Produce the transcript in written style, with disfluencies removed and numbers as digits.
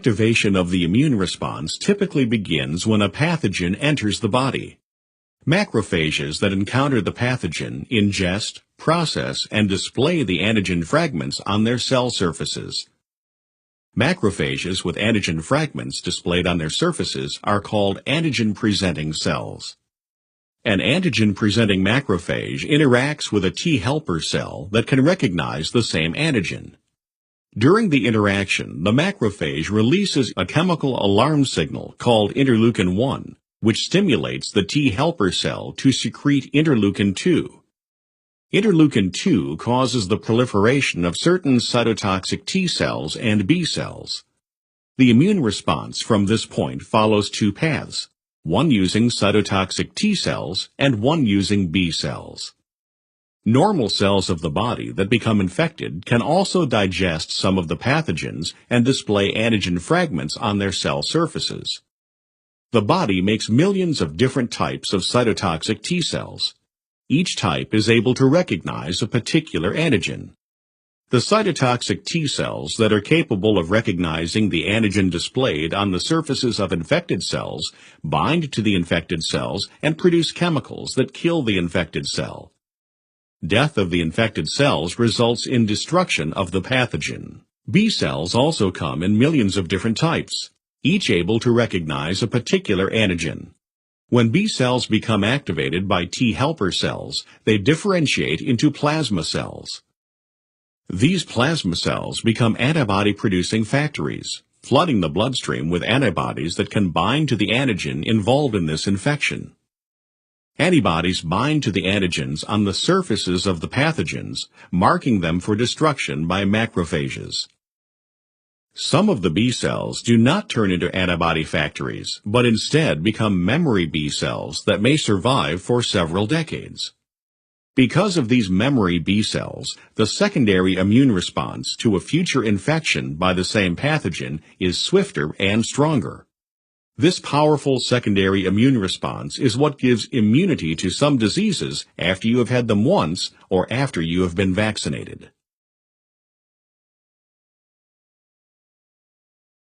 Activation of the immune response typically begins when a pathogen enters the body. Macrophages that encounter the pathogen ingest, process, and display the antigen fragments on their cell surfaces. Macrophages with antigen fragments displayed on their surfaces are called antigen-presenting cells. An antigen-presenting macrophage interacts with a T helper cell that can recognize the same antigen. During the interaction, the macrophage releases a chemical alarm signal called interleukin-1, which stimulates the T helper cell to secrete interleukin-2. Interleukin-2 causes the proliferation of certain cytotoxic T cells and B cells. The immune response from this point follows two paths, one using cytotoxic T cells and one using B cells. Normal cells of the body that become infected can also digest some of the pathogens and display antigen fragments on their cell surfaces. The body makes millions of different types of cytotoxic T cells. Each type is able to recognize a particular antigen. The cytotoxic T cells that are capable of recognizing the antigen displayed on the surfaces of infected cells bind to the infected cells and produce chemicals that kill the infected cell. Death of the infected cells results in destruction of the pathogen. B cells also come in millions of different types, each able to recognize a particular antigen. When B cells become activated by T helper cells, they differentiate into plasma cells. These plasma cells become antibody-producing factories, flooding the bloodstream with antibodies that can bind to the antigen involved in this infection. Antibodies bind to the antigens on the surfaces of the pathogens, marking them for destruction by macrophages. Some of the B cells do not turn into antibody factories, but instead become memory B cells that may survive for several decades. Because of these memory B cells, the secondary immune response to a future infection by the same pathogen is swifter and stronger. This powerful secondary immune response is what gives immunity to some diseases after you have had them once or after you have been vaccinated.